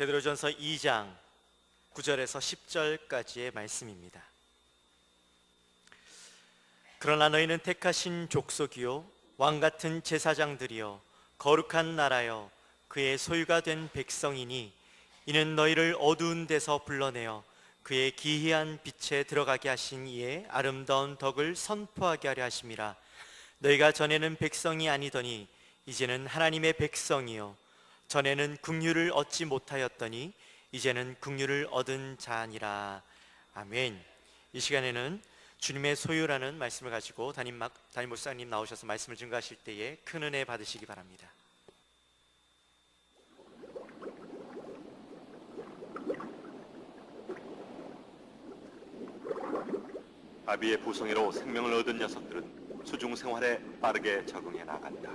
베드로전서 2장 9절에서 10절까지의 말씀입니다. 그러나 너희는 택하신 족속이요 왕같은 제사장들이요 거룩한 나라여 그의 소유가 된 백성이니 이는 너희를 어두운 데서 불러내어 그의 기이한 빛에 들어가게 하신 이의 아름다운 덕을 선포하게 하려 하심이라. 너희가 전에는 백성이 아니더니 이제는 하나님의 백성이요 전에는 국류를 얻지 못하였더니 이제는 국류를 얻은 자니라. 아멘. 이 시간에는 주님의 소유라는 말씀을 가지고 담임 목사님 나오셔서 말씀을 증거하실 때에 큰 은혜 받으시기 바랍니다. 아비의 부성애로 생명을 얻은 녀석들은 수중 생활에 빠르게 적응해 나간다.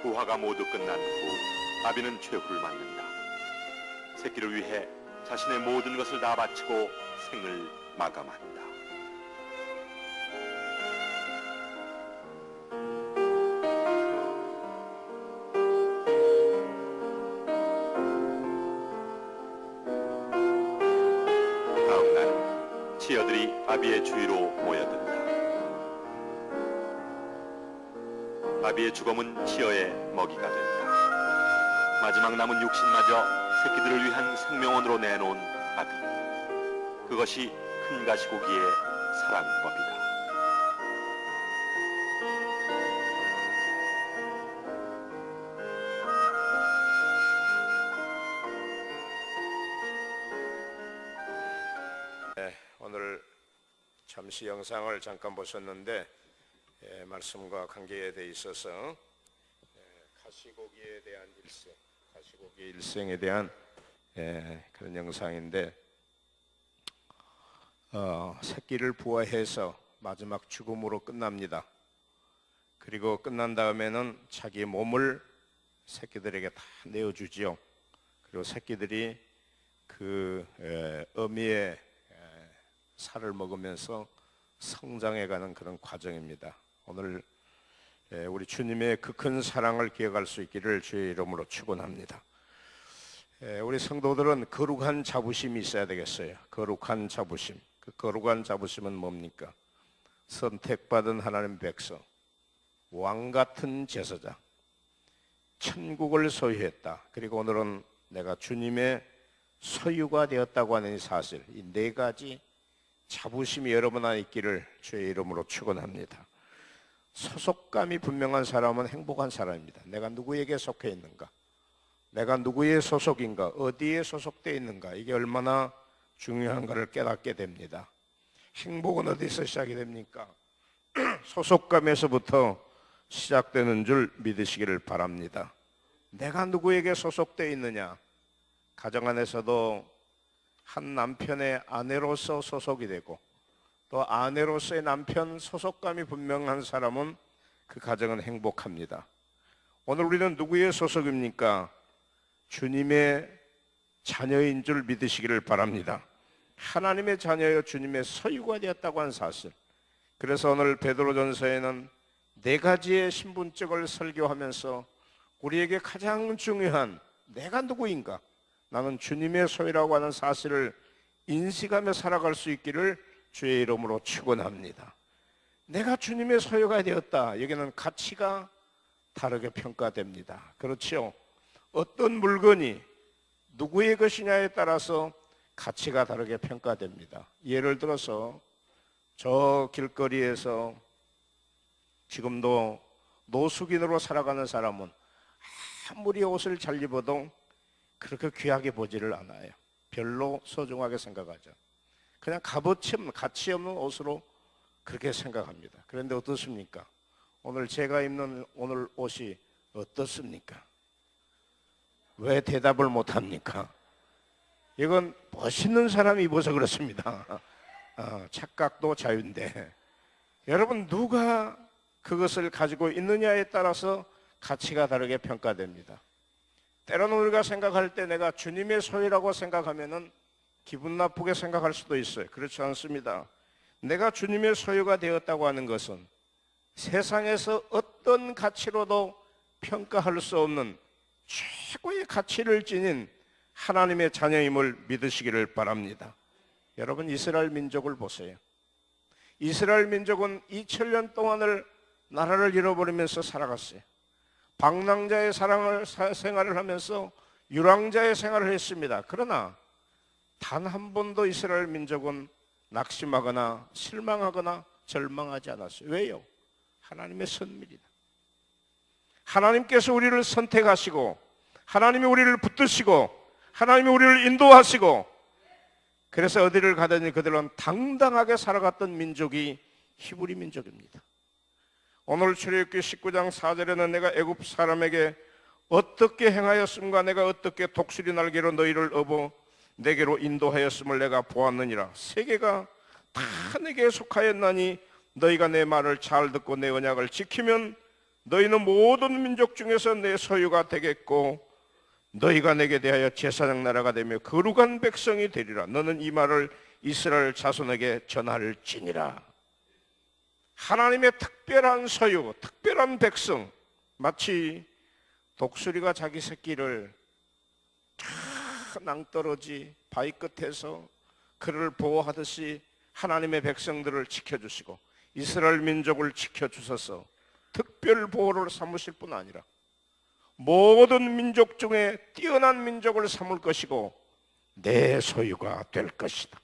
부화가 모두 끝난 후 아비는 최후를 맞는다. 새끼를 위해 자신의 모든 것을 다 바치고 생을 마감한다. 다음 날 치어들이 아비의 주위로 모여든다. 아비의 죽음은 치어의 먹이가 된다. 마지막 남은 육신마저 새끼들을 위한 생명원으로 내놓은 아비. 그것이 큰 가시고기의 사랑법이다. 오늘 잠시 영상을 잠깐 보셨는데 말씀과 관계에 대해 있어서 가시고기에 대한 일생, 가시고기의 일생에 대한 그런 영상인데 새끼를 부화해서 마지막 죽음으로 끝납니다. 그리고 끝난 다음에는 자기 몸을 새끼들에게 다 내어주지요. 그리고 새끼들이 그 어미의 살을 먹으면서 성장해가는 그런 과정입니다. 오늘 우리 주님의 그 큰 사랑을 기억할 수 있기를 주의 이름으로 축원합니다. 우리 성도들은 거룩한 자부심이 있어야 되겠어요. 거룩한 자부심. 그 거룩한 자부심은 뭡니까? 선택받은 하나님 백성, 왕같은 제사장, 천국을 소유했다. 그리고 오늘은 내가 주님의 소유가 되었다고 하는 이 사실, 이 네 가지 자부심이 여러분 안에 있기를 주의 이름으로 축원합니다. 소속감이 분명한 사람은 행복한 사람입니다. 내가 누구에게 속해 있는가? 내가 누구의 소속인가? 어디에 소속되어 있는가? 이게 얼마나 중요한가를 깨닫게 됩니다. 행복은 어디서 시작이 됩니까? 소속감에서부터 시작되는 줄 믿으시기를 바랍니다. 내가 누구에게 소속되어 있느냐? 가정 안에서도 한 남편의 아내로서 소속이 되고 또 아내로서의 남편 소속감이 분명한 사람은 그 가정은 행복합니다. 오늘 우리는 누구의 소속입니까? 주님의 자녀인 줄 믿으시기를 바랍니다. 하나님의 자녀여 주님의 소유가 되었다고 한 사실. 그래서 오늘 베드로전서에는 네 가지의 신분증을 설교하면서 우리에게 가장 중요한 내가 누구인가? 나는 주님의 소유라고 하는 사실을 인식하며 살아갈 수 있기를 주의 이름으로 축원합니다. 내가 주님의 소유가 되었다. 여기는 가치가 다르게 평가됩니다. 그렇죠? 어떤 물건이 누구의 것이냐에 따라서 가치가 다르게 평가됩니다. 예를 들어서 저 길거리에서 지금도 노숙인으로 살아가는 사람은 아무리 옷을 잘 입어도 그렇게 귀하게 보지를 않아요. 별로 소중하게 생각하죠. 그냥 값어치 없는, 가치 없는 옷으로 그렇게 생각합니다. 그런데 어떻습니까? 오늘 제가 입는 오늘 옷이 어떻습니까? 왜 대답을 못합니까? 이건 멋있는 사람이 입어서 그렇습니다. 착각도 자유인데 여러분 누가 그것을 가지고 있느냐에 따라서 가치가 다르게 평가됩니다. 때로는 우리가 생각할 때 내가 주님의 소유라고 생각하면은 기분 나쁘게 생각할 수도 있어요. 그렇지 않습니다. 내가 주님의 소유가 되었다고 하는 것은 세상에서 어떤 가치로도 평가할 수 없는 최고의 가치를 지닌 하나님의 자녀임을 믿으시기를 바랍니다. 여러분, 이스라엘 민족을 보세요. 이스라엘 민족은 2000년 동안을 나라를 잃어버리면서 살아갔어요. 방랑자의 생활을 하면서 유랑자의 생활을 했습니다. 그러나 단 한 번도 이스라엘 민족은 낙심하거나 실망하거나 절망하지 않았어요. 왜요? 하나님의 선밀이다. 하나님께서 우리를 선택하시고 하나님이 우리를 붙드시고 하나님이 우리를 인도하시고, 그래서 어디를 가든지 그들은 당당하게 살아갔던 민족이 히브리 민족입니다. 오늘 출애굽기 19장 4절에는 내가 애굽 사람에게 어떻게 행하였음과 내가 어떻게 독수리 날개로 너희를 업어 내게로 인도하였음을 내가 보았느니라. 세계가 다 내게 속하였나니 너희가 내 말을 잘 듣고 내 언약을 지키면 너희는 모든 민족 중에서 내 소유가 되겠고 너희가 내게 대하여 제사장 나라가 되며 거룩한 백성이 되리라. 너는 이 말을 이스라엘 자손에게 전할지니라. 하나님의 특별한 소유, 특별한 백성, 마치 독수리가 자기 새끼를 낭떠러지 바위 끝에서 그를 보호하듯이 하나님의 백성들을 지켜주시고 이스라엘 민족을 지켜주셔서 특별 보호를 삼으실 뿐 아니라 모든 민족 중에 뛰어난 민족을 삼을 것이고 내 소유가 될 것이다.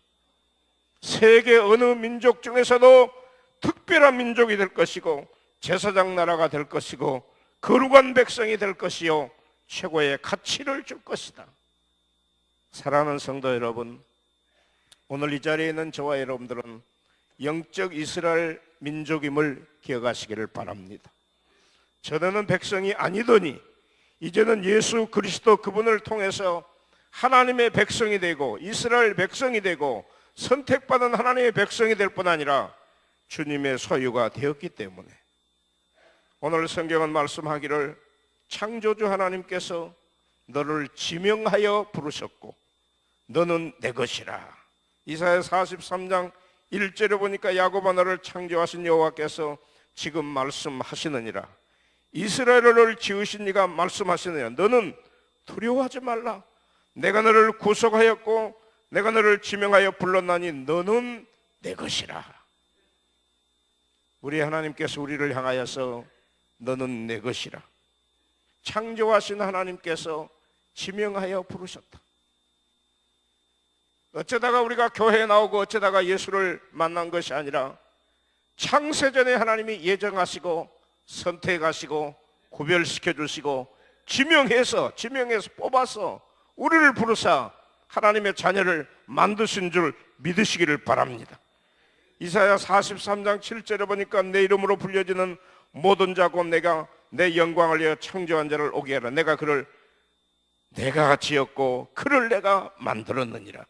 세계 어느 민족 중에서도 특별한 민족이 될 것이고 제사장 나라가 될 것이고 거룩한 백성이 될 것이요 최고의 가치를 줄 것이다. 사랑하는 성도 여러분, 오늘 이 자리에 있는 저와 여러분들은 영적 이스라엘 민족임을 기억하시기를 바랍니다. 전에는 백성이 아니더니 이제는 예수 그리스도 그분을 통해서 하나님의 백성이 되고 이스라엘 백성이 되고 선택받은 하나님의 백성이 될 뿐 아니라 주님의 소유가 되었기 때문에 오늘 성경은 말씀하기를 창조주 하나님께서 너를 지명하여 부르셨고 너는 내 것이라. 이사야 43장 1절에 보니까 야곱아 너를 창조하신 여호와께서 지금 말씀하시느니라. 이스라엘을 지으신 이가 말씀하시느니라. 너는 두려워하지 말라. 내가 너를 구속하였고 내가 너를 지명하여 불렀나니 너는 내 것이라. 우리 하나님께서 우리를 향하여서 너는 내 것이라. 창조하신 하나님께서 지명하여 부르셨다. 어쩌다가 우리가 교회에 나오고 어쩌다가 예수를 만난 것이 아니라 창세전에 하나님이 예정하시고 선택하시고 구별시켜 주시고 지명해서 뽑아서 우리를 부르사 하나님의 자녀를 만드신 줄 믿으시기를 바랍니다. 이사야 43장 7절에 보니까 내 이름으로 불려지는 모든 자고 내가 내 영광을 위하여 창조한 자를 오게 하라. 내가 그를 내가 지었고 그를 내가 만들었느니라.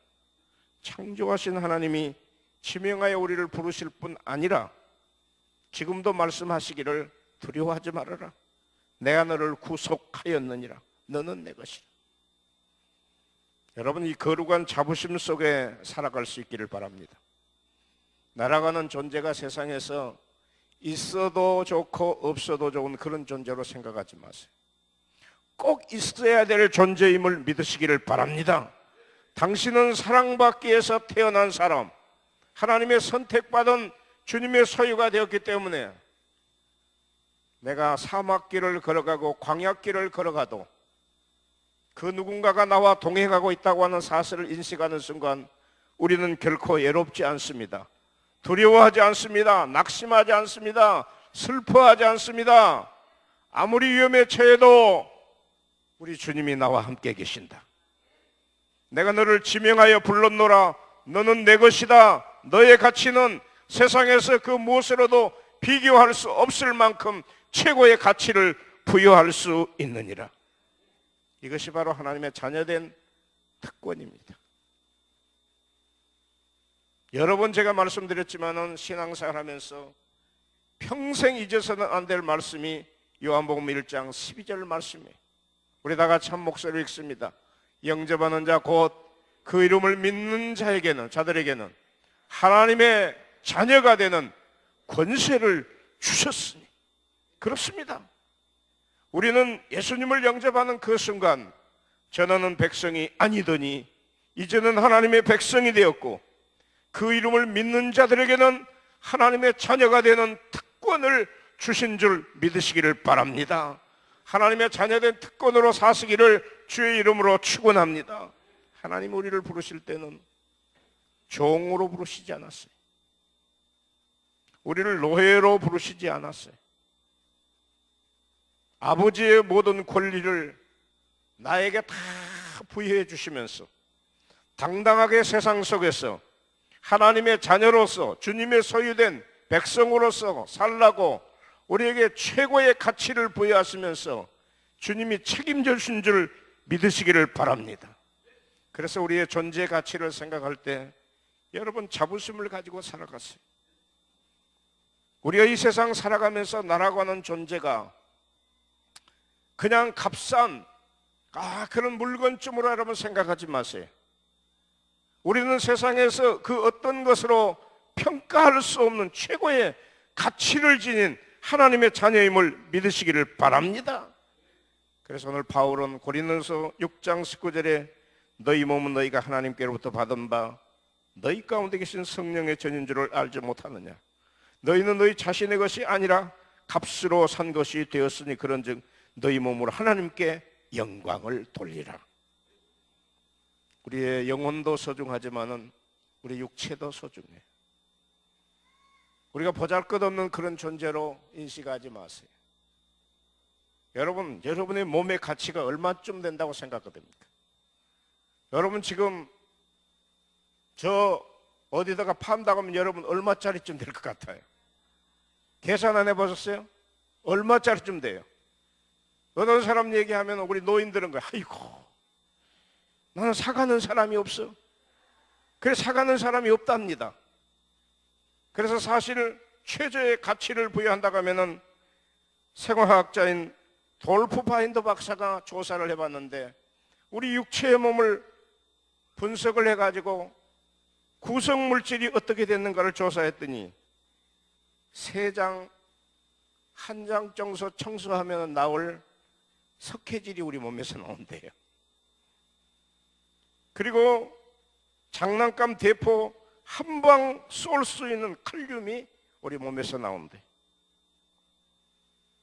창조하신 하나님이 지명하여 우리를 부르실 뿐 아니라 지금도 말씀하시기를 두려워하지 말아라. 내가 너를 구속하였느니라. 너는 내 것이라. 여러분, 이 거룩한 자부심 속에 살아갈 수 있기를 바랍니다. 날아가는 존재가 세상에서 있어도 좋고 없어도 좋은 그런 존재로 생각하지 마세요. 꼭 있어야 될 존재임을 믿으시기를 바랍니다. 당신은 사랑받기 위해서 태어난 사람, 하나님의 선택받은 주님의 소유가 되었기 때문에 내가 사막길을 걸어가고 광야길을 걸어가도 그 누군가가 나와 동행하고 있다고 하는 사실을 인식하는 순간 우리는 결코 외롭지 않습니다. 두려워하지 않습니다. 낙심하지 않습니다. 슬퍼하지 않습니다. 아무리 위험에 처해도 우리 주님이 나와 함께 계신다. 내가 너를 지명하여 불렀노라. 너는 내 것이다. 너의 가치는 세상에서 그 무엇으로도 비교할 수 없을 만큼 최고의 가치를 부여할 수 있느니라. 이것이 바로 하나님의 자녀된 특권입니다. 여러 번 제가 말씀드렸지만은 신앙생활 하면서 평생 잊어서는 안 될 말씀이 요한복음 1장 12절 말씀이에요. 우리 다 같이 한 목소리로 읽습니다. 영접하는 자 곧 그 이름을 믿는 자들에게는 하나님의 자녀가 되는 권세를 주셨으니. 그렇습니다. 우리는 예수님을 영접하는 그 순간 전에는 백성이 아니더니 이제는 하나님의 백성이 되었고, 그 이름을 믿는 자들에게는 하나님의 자녀가 되는 특권을 주신 줄 믿으시기를 바랍니다. 하나님의 자녀된 특권으로 사시기를 주의 이름으로 축원합니다. 하나님 우리를 부르실 때는 종으로 부르시지 않았어요. 우리를 노예로 부르시지 않았어요. 아버지의 모든 권리를 나에게 다 부여해 주시면서 당당하게 세상 속에서 하나님의 자녀로서 주님의 소유된 백성으로서 살라고 우리에게 최고의 가치를 부여하시면서 주님이 책임져 주신 줄 믿으시기를 바랍니다. 그래서 우리의 존재 가치를 생각할 때 여러분 자부심을 가지고 살아가세요. 우리가 이 세상 살아가면서 나라고 하는 존재가 그냥 값싼 그런 물건쯤으로 여러분 생각하지 마세요. 우리는 세상에서 그 어떤 것으로 평가할 수 없는 최고의 가치를 지닌 하나님의 자녀임을 믿으시기를 바랍니다. 그래서 오늘 바울은 고린도서 6장 19절에 너희 몸은 너희가 하나님께로부터 받은 바 너희 가운데 계신 성령의 전인 줄을 알지 못하느냐. 너희는 너희 자신의 것이 아니라 값으로 산 것이 되었으니 그런즉 너희 몸으로 하나님께 영광을 돌리라. 우리의 영혼도 소중하지만은 우리 육체도 소중해. 우리가 보잘것없는 그런 존재로 인식하지 마세요. 여러분, 여러분의 몸의 가치가 얼마쯤 된다고 생각됩니까? 여러분 지금 저 어디다가 판다고 하면 여러분 얼마짜리쯤 될 것 같아요? 계산 안 해보셨어요? 얼마짜리쯤 돼요? 어떤 사람 얘기하면 우리 노인들은 거야. 아이고, 나는 사가는 사람이 없어. 그래, 사가는 사람이 없답니다. 그래서 사실 최저의 가치를 부여한다고 하면은 생화학자인 돌프 파인더 박사가 조사를 해봤는데 우리 육체의 몸을 분석을 해가지고 구성 물질이 어떻게 됐는가를 조사했더니 3장, 1장 정도 청소하면 나올 석회질이 우리 몸에서 나온대요. 그리고 장난감 대포 한 방 쏠 수 있는 칼륨이 우리 몸에서 나온대.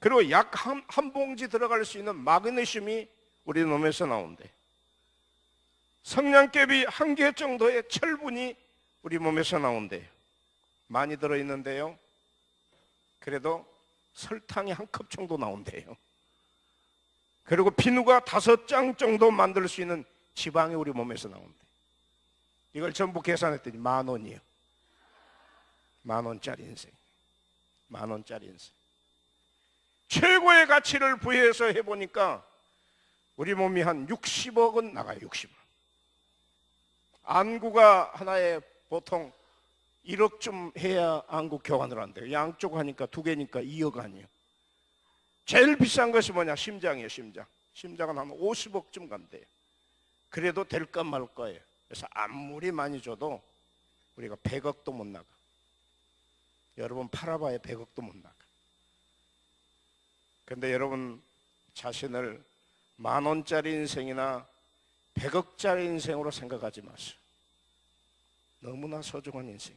그리고 약 한 봉지 들어갈 수 있는 마그네슘이 우리 몸에서 나온대. 성냥개비 1개 정도의 철분이 우리 몸에서 나온대요. 많이 들어있는데요, 그래도 설탕이 1컵 정도 나온대요. 그리고 비누가 5장 정도 만들 수 있는 지방이 우리 몸에서 나온대. 이걸 전부 계산했더니 10,000원이에요. 10,000원짜리 인생. 10,000원짜리 인생. 최고의 가치를 부여해서 해보니까 우리 몸이 한 60억은 나가요. 60억. 안구가 하나에 보통 1억쯤 해야 안구 교환을 한대요. 양쪽 하니까 2개니까 2억 아니에요. 제일 비싼 것이 뭐냐? 심장이에요. 심장. 심장은 한 50억쯤 간대요. 그래도 될까 말 거예요. 그래서 아무리 많이 줘도 우리가 100억도 못 나가. 여러분 팔아봐야 100억도 못 나가. 근데 여러분 자신을 10,000원짜리 인생이나 100억짜리 인생으로 생각하지 마세요. 너무나 소중한 인생.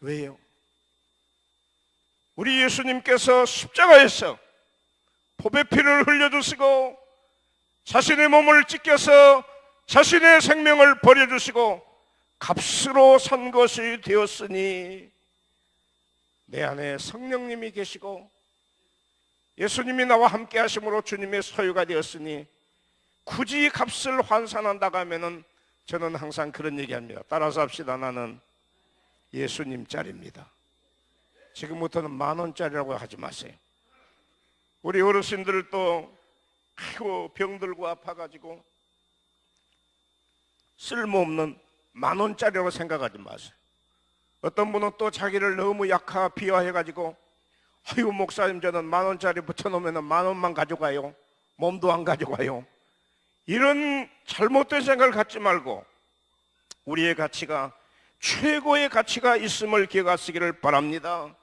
왜요? 우리 예수님께서 십자가에서 보배 피를 흘려주시고 자신의 몸을 찢겨서 자신의 생명을 버려주시고 값으로 산 것이 되었으니 내 안에 성령님이 계시고 예수님이 나와 함께 하심으로 주님의 소유가 되었으니 굳이 값을 환산한다고 하면은 저는 항상 그런 얘기합니다. 따라서 합시다. 나는 예수님 짤입니다. 지금부터는 10,000원짜리라고 하지 마세요. 우리 어르신들도 아이고 병들고 아파가지고 쓸모없는 10,000원짜리라고 생각하지 마세요. 어떤 분은 또 자기를 너무 비하해가지고 아이고 목사님 저는 10,000원짜리 붙여놓으면 10,000원만 가져가요. 몸도 안 가져가요. 이런 잘못된 생각을 갖지 말고 우리의 가치가 최고의 가치가 있음을 기억하시기를 바랍니다.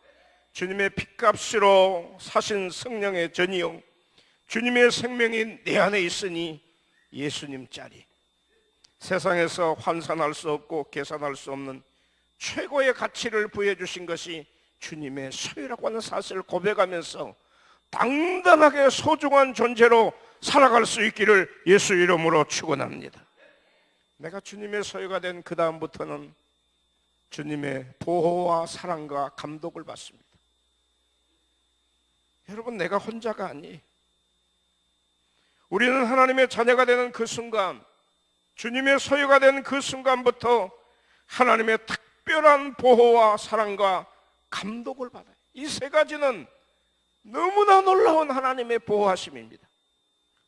주님의 핏값으로 사신 성령의 전이요 주님의 생명이 내 안에 있으니 예수님 짜리, 세상에서 환산할 수 없고 계산할 수 없는 최고의 가치를 부여해 주신 것이 주님의 소유라고 하는 사실을 고백하면서 당당하게 소중한 존재로 살아갈 수 있기를 예수 이름으로 축원합니다. 내가 주님의 소유가 된 그 다음부터는 주님의 보호와 사랑과 감독을 받습니다. 여러분, 내가 혼자가 아니에요. 우리는 하나님의 자녀가 되는 그 순간, 주님의 소유가 된 그 순간부터 하나님의 특별한 보호와 사랑과 감독을 받아요. 이 세 가지는 너무나 놀라운 하나님의 보호하심입니다.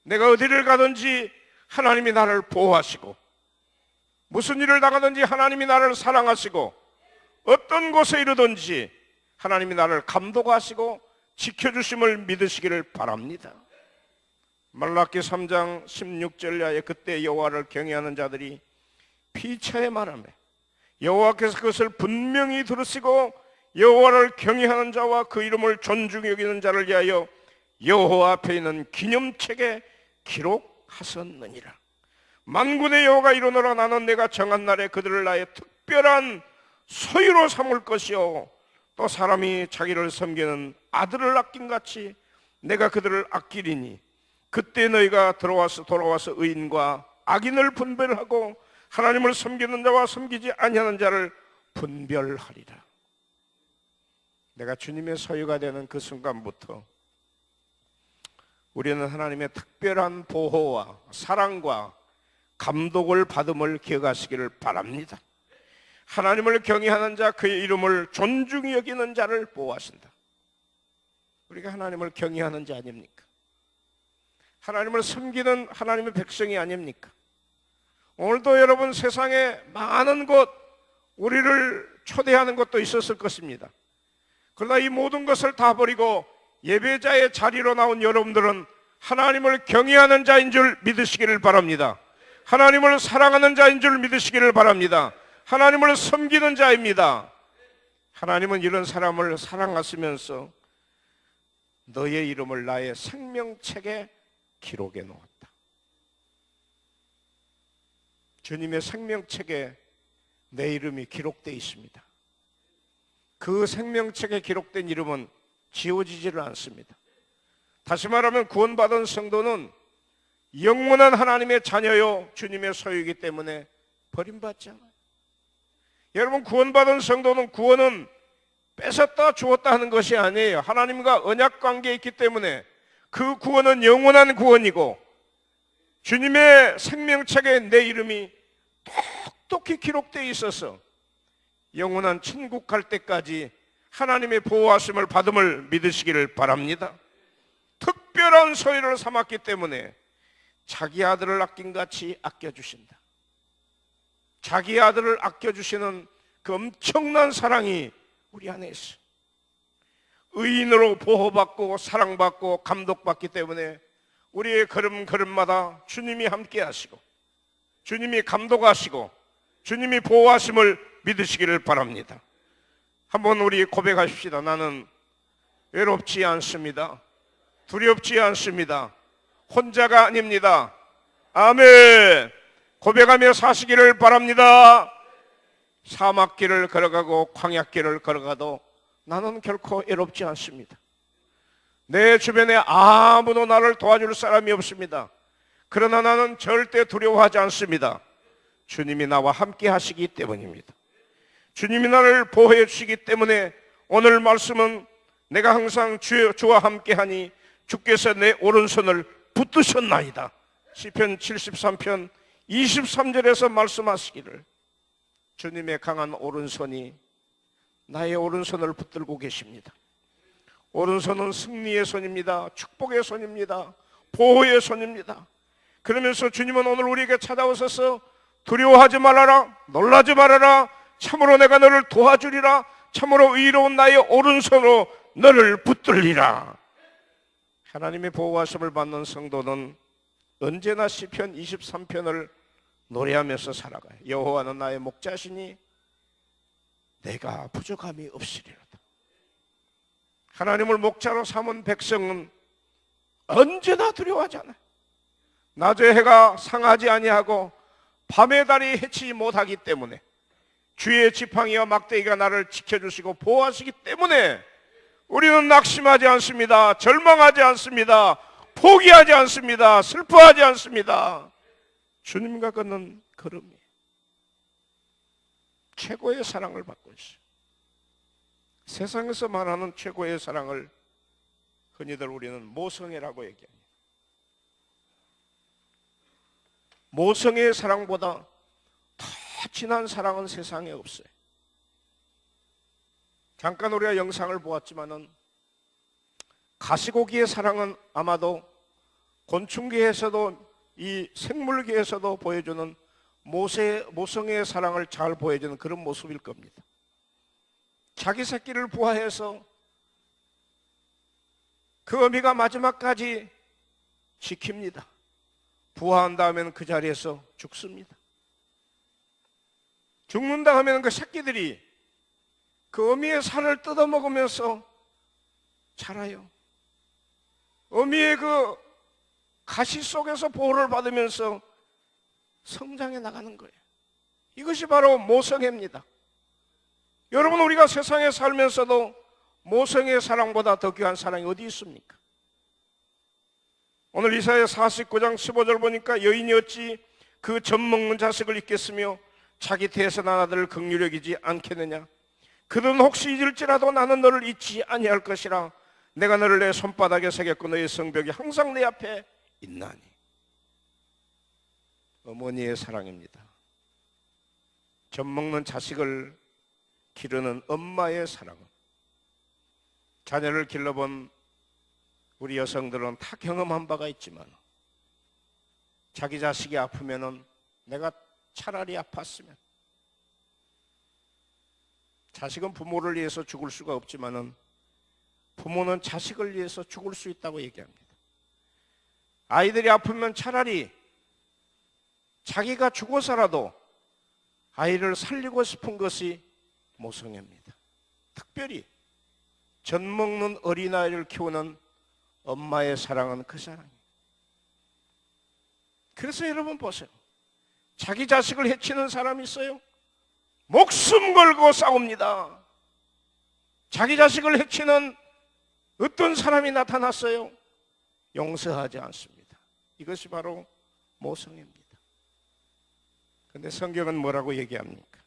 내가 어디를 가든지 하나님이 나를 보호하시고, 무슨 일을 당하든지 하나님이 나를 사랑하시고, 어떤 곳에 이르든지 하나님이 나를 감독하시고 지켜주심을 믿으시기를 바랍니다. 말라기 3장 16절야에 그때 여호와를 경외하는 자들이 피차에 말하며 여호와께서 그것을 분명히 들으시고 여호와를 경외하는 자와 그 이름을 존중히 여기는 자를 위하여 여호와 앞에 있는 기념책에 기록하셨느니라. 만군의 여호와가 이르노라. 나는 내가 정한 날에 그들을 나의 특별한 소유로 삼을 것이요 또 사람이 자기를 섬기는 아들을 아낀 같이 내가 그들을 아끼리니 그때 너희가 돌아와서 의인과 악인을 분별하고 하나님을 섬기는 자와 섬기지 아니하는 자를 분별하리라. 내가 주님의 소유가 되는 그 순간부터 우리는 하나님의 특별한 보호와 사랑과 감독을 받음을 기억하시기를 바랍니다. 하나님을 경외하는 자, 그의 이름을 존중히 여기는 자를 보호하신다. 우리가 하나님을 경외하는 자 아닙니까? 하나님을 섬기는 하나님의 백성이 아닙니까? 오늘도 여러분 세상에 많은 곳 우리를 초대하는 것도 있었을 것입니다. 그러나 이 모든 것을 다 버리고 예배자의 자리로 나온 여러분들은 하나님을 경외하는 자인 줄 믿으시기를 바랍니다. 하나님을 사랑하는 자인 줄 믿으시기를 바랍니다. 하나님을 섬기는 자입니다. 하나님은 이런 사람을 사랑하시면서 너의 이름을 나의 생명책에 기록해 놓았다. 주님의 생명책에 내 이름이 기록되어 있습니다. 그 생명책에 기록된 이름은 지워지지를 않습니다. 다시 말하면 구원받은 성도는 영원한 하나님의 자녀요 주님의 소유이기 때문에 버림받지 않아요. 여러분, 구원받은 성도는 구원은 뺏었다 주었다 하는 것이 아니에요. 하나님과 언약 관계에 있기 때문에 그 구원은 영원한 구원이고 주님의 생명책에 내 이름이 똑똑히 기록되어 있어서 영원한 천국 갈 때까지 하나님의 보호하심을 받음을 믿으시기를 바랍니다. 특별한 소유를 삼았기 때문에 자기 아들을 아낀 같이 아껴주신다. 자기 아들을 아껴주시는 그 엄청난 사랑이 우리 안에 있어요. 의인으로 보호받고 사랑받고 감독받기 때문에 우리의 걸음걸음마다 주님이 함께 하시고 주님이 감독하시고 주님이 보호하심을 믿으시기를 바랍니다. 한번 우리 고백하십시다. 나는 외롭지 않습니다. 두렵지 않습니다. 혼자가 아닙니다. 아멘. 고백하며 사시기를 바랍니다. 사막길을 걸어가고 광야길을 걸어가도 나는 결코 외롭지 않습니다. 내 주변에 아무도 나를 도와줄 사람이 없습니다. 그러나 나는 절대 두려워하지 않습니다. 주님이 나와 함께 하시기 때문입니다. 주님이 나를 보호해 주시기 때문에 오늘 말씀은 내가 항상 주와 함께하니 주께서 내 오른손을 붙드셨나이다. 시편 73편 23절에서 말씀하시기를 주님의 강한 오른손이 나의 오른손을 붙들고 계십니다. 오른손은 승리의 손입니다. 축복의 손입니다. 보호의 손입니다. 그러면서 주님은 오늘 우리에게 찾아오셔서 두려워하지 말아라, 놀라지 말아라, 참으로 내가 너를 도와주리라, 참으로 의로운 나의 오른손으로 너를 붙들리라. 하나님의 보호하심을 받는 성도는 언제나 시편 23편을 노래하면서 살아가요. 여호와는 나의 목자시니 내가 부족함이 없으리로다. 하나님을 목자로 삼은 백성은 언제나 두려워하지 않아요. 낮에 해가 상하지 아니하고 밤의 달이 해치지 못하기 때문에, 주의 지팡이와 막대기가 나를 지켜주시고 보호하시기 때문에 우리는 낙심하지 않습니다. 절망하지 않습니다. 포기하지 않습니다. 슬퍼하지 않습니다. 주님과 걷는 걸음이 최고의 사랑을 받고 있어요. 세상에서 말하는 최고의 사랑을 흔히들 우리는 모성애라고 얘기합니다. 모성애의 사랑보다 더 진한 사랑은 세상에 없어요. 잠깐 우리가 영상을 보았지만은 가시고기의 사랑은 아마도 곤충계에서도 이 생물계에서도 보여주는 모성애의 사랑을 잘 보여주는 그런 모습일 겁니다. 자기 새끼를 부화해서 그 어미가 마지막까지 지킵니다. 부화한 다음에는 그 자리에서 죽습니다. 죽는다 하면 그 새끼들이 그 어미의 살을 뜯어먹으면서 자라요. 어미의 그 가시 속에서 보호를 받으면서 성장해 나가는 거예요. 이것이 바로 모성애입니다. 여러분, 우리가 세상에 살면서도 모성애의 사랑보다 더 귀한 사랑이 어디 있습니까? 오늘 이사야 49장 15절 보니까 여인이 어찌 그 젖 먹는 자식을 잊겠으며 자기 태에서 난 아들을 긍휼히 여기지 않겠느냐. 그들은 혹시 잊을지라도 나는 너를 잊지 아니할 것이라. 내가 너를 내 손바닥에 새겼고 너의 성벽이 항상 내 앞에 있나니. 어머니의 사랑입니다. 젖 먹는 자식을 기르는 엄마의 사랑은, 자녀를 길러본 우리 여성들은 다 경험한 바가 있지만, 자기 자식이 아프면은 내가 차라리 아팠으면. 자식은 부모를 위해서 죽을 수가 없지만은 부모는 자식을 위해서 죽을 수 있다고 얘기합니다. 아이들이 아프면 차라리 자기가 죽어서라도 아이를 살리고 싶은 것이 모성애입니다. 특별히 젖 먹는 어린아이를 키우는 엄마의 사랑은 그 사랑이에요. 그래서 여러분 보세요. 자기 자식을 해치는 사람이 있어요. 목숨 걸고 싸웁니다. 자기 자식을 해치는 어떤 사람이 나타났어요? 용서하지 않습니다. 이것이 바로 모성애입니다. 그런데 성경은 뭐라고 얘기합니까?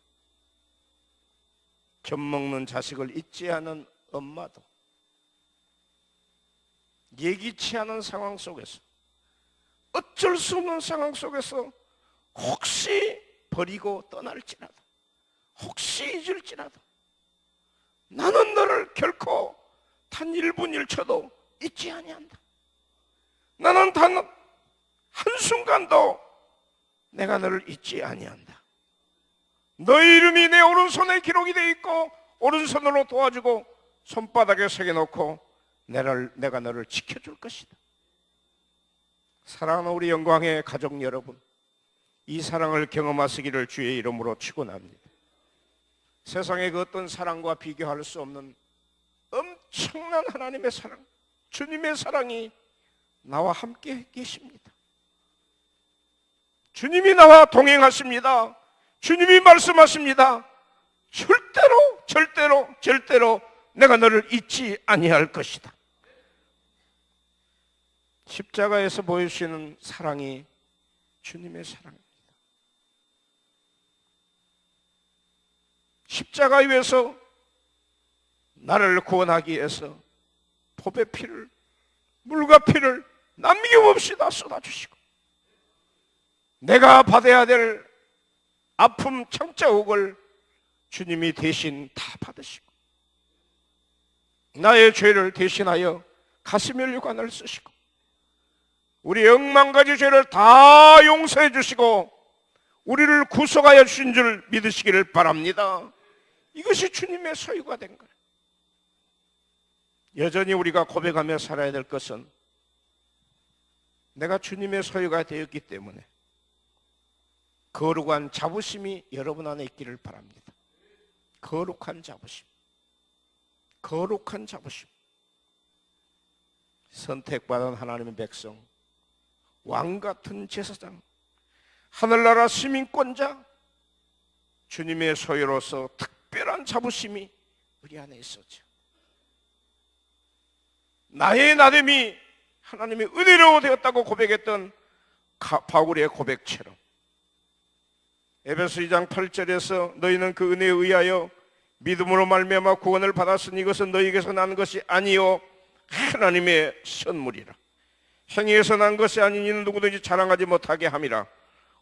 젖 먹는 자식을 잊지 않은 엄마도 예기치 않은 상황 속에서, 어쩔 수 없는 상황 속에서 혹시 버리고 떠날지라도, 혹시 잊을지라도 나는 너를 결코 단 1분 1초도 잊지 아니한다. 나는 단 한순간도 내가 너를 잊지 아니한다. 너의 이름이 내 오른손에 기록이 되어 있고 오른손으로 도와주고 손바닥에 새겨놓고 내가 너를 지켜줄 것이다. 사랑하는 우리 영광의 가족 여러분, 이 사랑을 경험하시기를 주의 이름으로 축원합니다. 세상의 그 어떤 사랑과 비교할 수 없는 엄청난 하나님의 사랑, 주님의 사랑이 나와 함께 계십니다. 주님이 나와 동행하십니다. 주님이 말씀하십니다. 절대로 내가 너를 잊지 아니할 것이다. 십자가에서 보여주시는 사랑이 주님의 사랑입니다. 십자가 위에서 나를 구원하기 위해서 보배 피를, 물과 피를 남김없이 다 쏟아주시고, 내가 받아야 될 아픔 창자옥을 주님이 대신 다 받으시고, 나의 죄를 대신하여 가시면류관을 쓰시고, 우리 億만가지 죄를 다 용서해 주시고 우리를 구속하여 주신 줄 믿으시기를 바랍니다. 이것이 주님의 소유가 된 거예요. 여전히 우리가 고백하며 살아야 될 것은, 내가 주님의 소유가 되었기 때문에 거룩한 자부심이 여러분 안에 있기를 바랍니다. 거룩한 자부심. 선택받은 하나님의 백성, 왕 같은 제사장, 하늘나라 시민권자, 주님의 소유로서 특별한 자부심이 우리 안에 있었죠. 나의 나됨이 하나님의 은혜로 되었다고 고백했던 바울의 고백처럼 에베소 2장 8절에서 너희는 그 은혜에 의하여 믿음으로 말미암아 구원을 받았으니 이것은 너희에게서 난 것이 아니요 하나님의 선물이라. 행위에서 난 것이 아닌 이는 누구든지 자랑하지 못하게 함이라.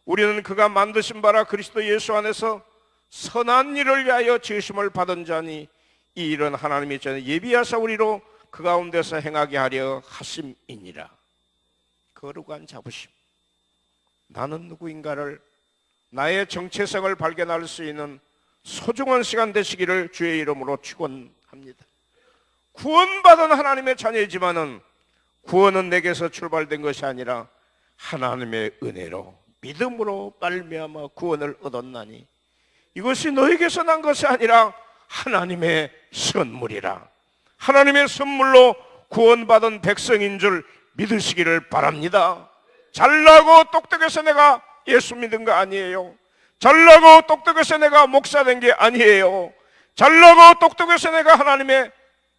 우리는 그가 만드신 바라 그리스도 예수 안에서 선한 일을 위하여 지으심을 받은 자니 이 일은 하나님이 전에 예비하사 우리로 그 가운데서 행하게 하려 하심이니라. 거룩한 자부심, 나는 누구인가를, 나의 정체성을 발견할 수 있는 소중한 시간 되시기를 주의 이름으로 축원합니다. 구원받은 하나님의 자녀이지만은 구원은 내게서 출발된 것이 아니라 하나님의 은혜로 믿음으로 말미암아 구원을 얻었나니 이것이 너에게서 난 것이 아니라 하나님의 선물이라. 하나님의 선물로 구원받은 백성인 줄 믿으시기를 바랍니다. 잘나고 똑똑해서 내가 예수 믿은 거 아니에요. 잘나고 똑똑해서 내가 목사 된 게 아니에요. 잘나고 똑똑해서 내가 하나님의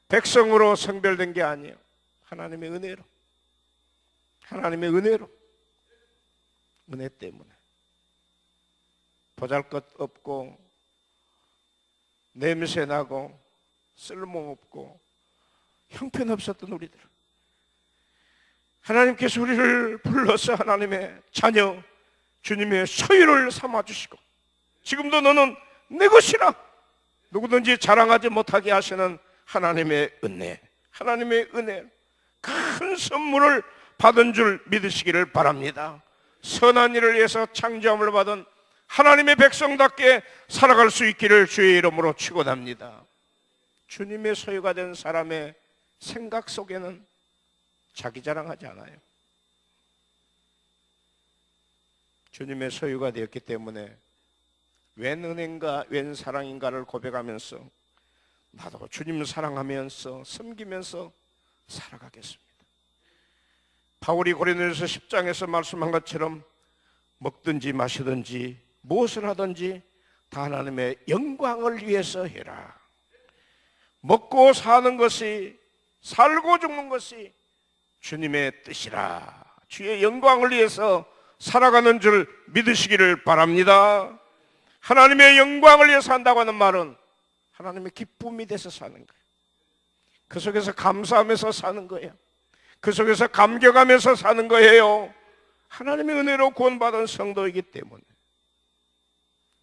백성으로 성별된 게 아니에요. 하나님의 은혜로, 하나님의 은혜로, 은혜 때문에 보잘것없고 냄새나고 쓸모없고 형편없었던 우리들, 하나님께서 우리를 불러서 하나님의 자녀, 주님의 소유를 삼아주시고 지금도 너는 내 것이라 누구든지 자랑하지 못하게 하시는 하나님의 은혜, 하나님의 은혜, 큰 선물을 받은 줄 믿으시기를 바랍니다. 선한 일을 위해서 창조함을 받은 하나님의 백성답게 살아갈 수 있기를 주의 이름으로 축원합니다. 주님의 소유가 된 사람의 생각 속에는 자기 자랑하지 않아요. 주님의 소유가 되었기 때문에 웬 은혜인가 웬 사랑인가를 고백하면서 나도 주님 사랑하면서 섬기면서 살아가겠습니다. 바울이 고린도전서 10장에서 말씀한 것처럼 먹든지 마시든지 무엇을 하든지 다 하나님의 영광을 위해서 해라. 먹고 사는 것이, 살고 죽는 것이 주님의 뜻이라. 주의 영광을 위해서 살아가는 줄 믿으시기를 바랍니다. 하나님의 영광을 위해서 한다고 하는 말은 하나님의 기쁨이 돼서 사는 거예요. 그 속에서 감사하면서 사는 거예요. 그 속에서 감격하면서 사는 거예요. 하나님의 은혜로 구원받은 성도이기 때문에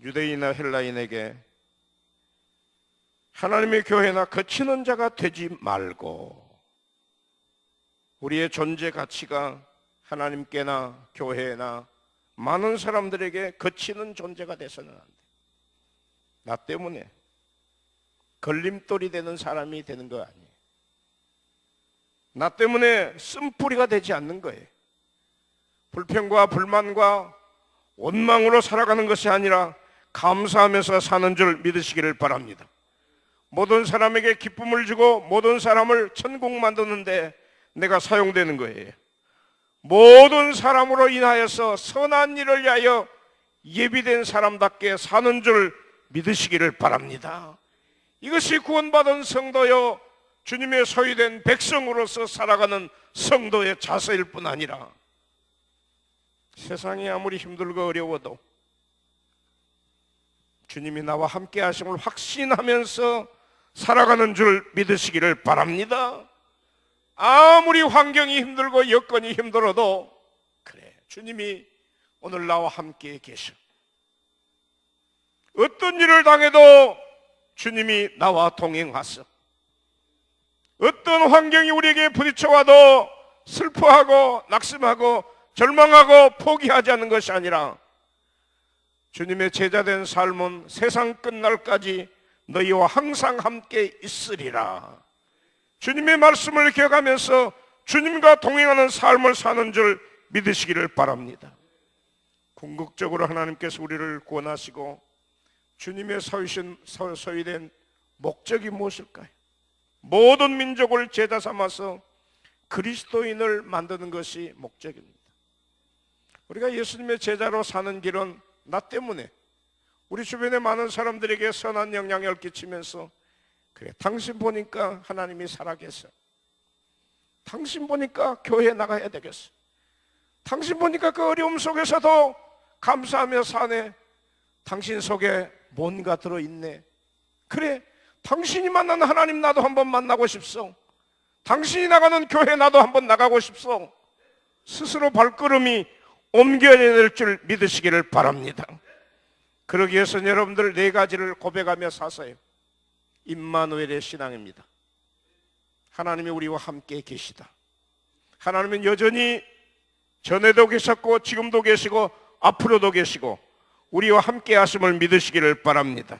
유대인이나 헬라인에게 하나님의 교회나 거치는 자가 되지 말고 우리의 존재 가치가 하나님께나 교회나 많은 사람들에게 거치는 존재가 돼서는 안 돼. 나 때문에 걸림돌이 되는 사람이 되는 거 아니에요. 나 때문에 쓴뿌리가 되지 않는 거예요. 불평과 불만과 원망으로 살아가는 것이 아니라 감사하면서 사는 줄 믿으시기를 바랍니다. 모든 사람에게 기쁨을 주고 모든 사람을 천국 만드는데 내가 사용되는 거예요. 모든 사람으로 인하여서 선한 일을 위하여 예비된 사람답게 사는 줄 믿으시기를 바랍니다. 이것이 구원받은 성도요 주님의 소유된 백성으로서 살아가는 성도의 자세일 뿐 아니라 세상이 아무리 힘들고 어려워도 주님이 나와 함께 하심을 확신하면서 살아가는 줄 믿으시기를 바랍니다. 아무리 환경이 힘들고 여건이 힘들어도 그래, 주님이 오늘 나와 함께 계셔. 어떤 일을 당해도 주님이 나와 동행하셔. 어떤 환경이 우리에게 부딪혀와도 슬퍼하고 낙심하고 절망하고 포기하지 않는 것이 아니라 주님의 제자된 삶은 세상 끝날까지 너희와 항상 함께 있으리라. 주님의 말씀을 기억하면서 주님과 동행하는 삶을 사는 줄 믿으시기를 바랍니다. 궁극적으로 하나님께서 우리를 구원하시고 주님의 소유된 목적이 무엇일까요? 모든 민족을 제자 삼아서 그리스도인을 만드는 것이 목적입니다. 우리가 예수님의 제자로 사는 길은 나 때문에 우리 주변의 많은 사람들에게 선한 영향을 끼치면서 그래, 당신 보니까 하나님이 살아계셔. 당신 보니까 교회에 나가야 되겠어. 당신 보니까 그 어려움 속에서도 감사하며 사네. 당신 속에 뭔가 들어있네. 그래, 당신이 만난 하나님 나도 한번 만나고 싶소. 당신이 나가는 교회 나도 한번 나가고 싶소. 스스로 발걸음이 옮겨야 될 줄 믿으시기를 바랍니다. 그러기 위해서는 여러분들 4가지를 고백하며 사세요. 임마누엘의 신앙입니다. 하나님이 우리와 함께 계시다. 하나님은 여전히 전에도 계셨고 지금도 계시고 앞으로도 계시고 우리와 함께 하심을 믿으시기를 바랍니다.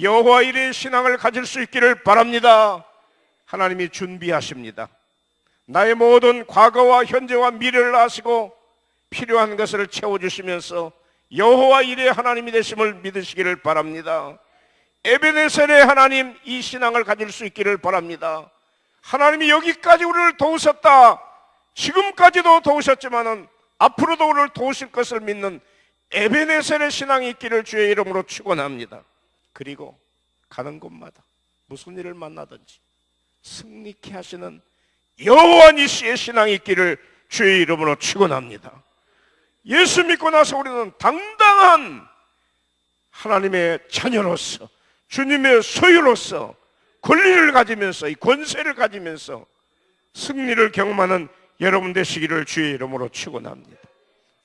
여호와 일의 신앙을 가질 수 있기를 바랍니다. 하나님이 준비하십니다. 나의 모든 과거와 현재와 미래를 아시고 필요한 것을 채워주시면서 여호와 일의 하나님이 되심을 믿으시기를 바랍니다. 에베네셀의 하나님, 이 신앙을 가질 수 있기를 바랍니다. 하나님이 여기까지 우리를 도우셨다. 지금까지도 도우셨지만은 앞으로도 우리를 도우실 것을 믿는 에베네셀의 신앙이 있기를 주의 이름으로 축원합니다. 그리고 가는 곳마다 무슨 일을 만나든지 승리케 하시는 여호와 니시의 신앙이 있기를 주의 이름으로 축원합니다. 예수 믿고 나서 우리는 당당한 하나님의 자녀로서 주님의 소유로서 권리를 가지면서 이 권세를 가지면서 승리를 경험하는 여러분 되시기를 주의 이름으로 축원합니다.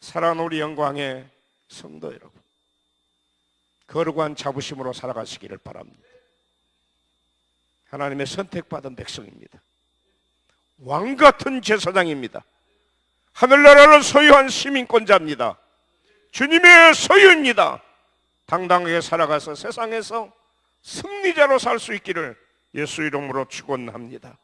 사랑하는 우리 영광의 성도 여러분, 거룩한 자부심으로 살아가시기를 바랍니다. 하나님의 선택받은 백성입니다. 왕같은 제사장입니다. 하늘나라를 소유한 시민권자입니다. 주님의 소유입니다. 당당하게 살아가서 세상에서 승리자로 살 수 있기를 예수 이름으로 축원합니다.